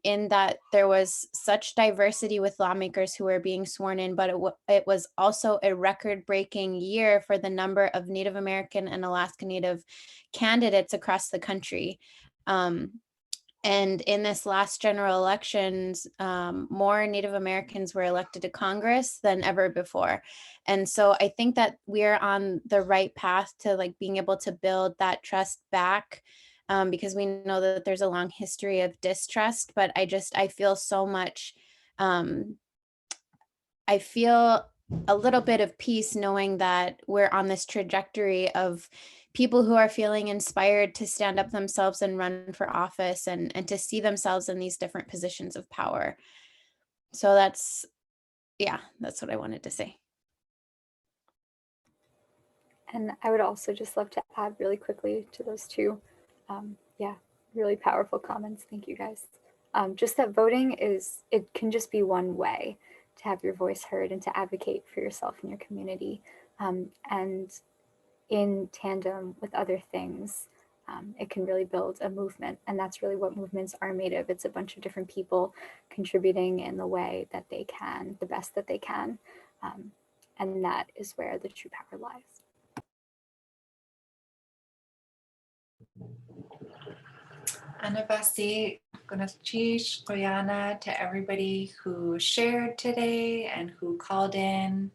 In that there was such diversity with lawmakers who were being sworn in, but it was also a record-breaking year for the number of Native American and Alaska Native candidates across the country. And in this last general elections, more Native Americans were elected to Congress than ever before. And so I think that we're on the right path to being able to build that trust back. Because we know that there's a long history of distrust, but I feel so much, I feel a little bit of peace knowing that we're on this trajectory of people who are feeling inspired to stand up themselves and run for office and to see themselves in these different positions of power. So that's what I wanted to say.
And I would also just love to add really quickly to those two. Really powerful comments. Thank you guys. Just that voting it can just be one way to have your voice heard and to advocate for yourself and your community. And in tandem with other things, it can really build a movement. And that's really what movements are made of. It's a bunch of different people contributing in the way that they can, the best that they can. And that is where the true power lies.
Anavasi Gunachish Koyana to everybody who shared today and who called in,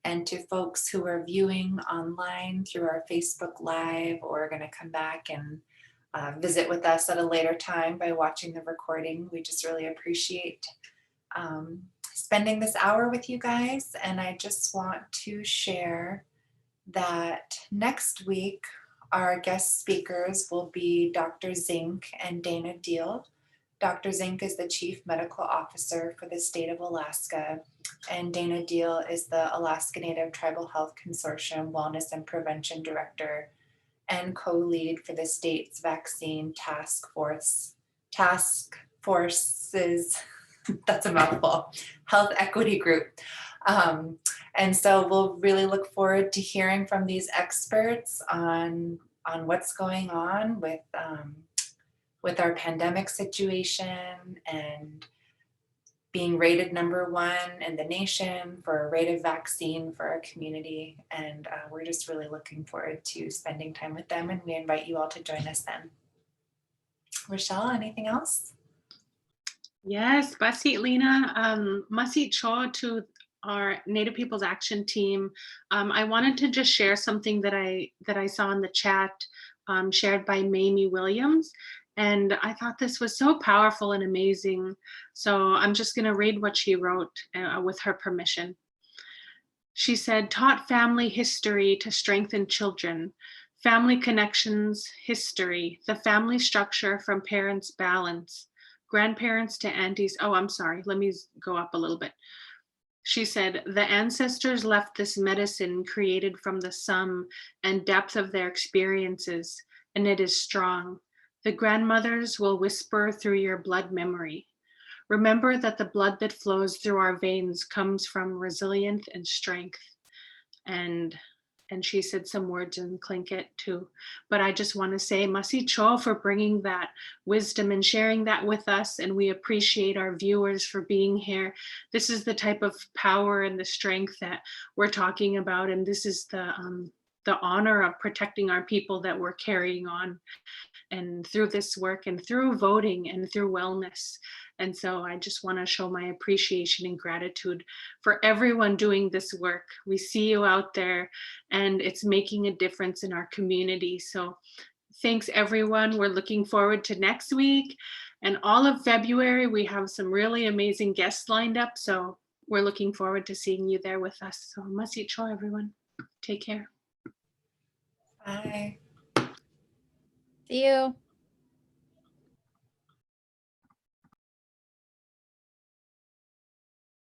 and to folks who are viewing online through our Facebook Live or are going to come back and visit with us at a later time by watching the recording. We just really appreciate spending this hour with you guys. And I just want to share that next week, our guest speakers will be Dr. Zink and Dana Deal. Dr. Zink is the Chief Medical Officer for the state of Alaska, and Dana Deal is the Alaska Native Tribal Health Consortium Wellness and Prevention Director and co-lead for the state's vaccine task forces, that's a mouthful, health equity group. And so we'll really look forward to hearing from these experts on what's going on with our pandemic situation and being rated #1 in the nation for a rate of vaccine for our community. And we're just really looking forward to spending time with them, and we invite you all to join us then. Rochelle, anything else?
Yes, Basit Lena, Masit Cho to our Native Peoples Action Team. I wanted to just share something that I saw in the chat shared by Mamie Williams. And I thought this was so powerful and amazing. So I'm just going to read what she wrote with her permission. She said, taught family history to strengthen children, family connections, history, the family structure from parents' balance, grandparents to aunties. Oh, I'm sorry. Let me go up a little bit. She said, the ancestors left this medicine created from the sum and depth of their experiences, and it is strong. The grandmothers will whisper through your blood memory. Remember that the blood that flows through our veins comes from resilience and strength. And she said some words in Tlingit too. But I just want to say, Masi Cho for bringing that wisdom and sharing that with us. And we appreciate our viewers for being here. This is the type of power and the strength that we're talking about. And this is the honor of protecting our people that we're carrying on. And through this work and through voting and through wellness. And so I just want to show my appreciation and gratitude for everyone doing this work. We see you out there and it's making a difference in our community. So thanks everyone. We're looking forward to next week and all of February. We have some really amazing guests lined up. So we're looking forward to seeing you there with us. So Masit Cho, everyone. Take care.
Bye.
See you.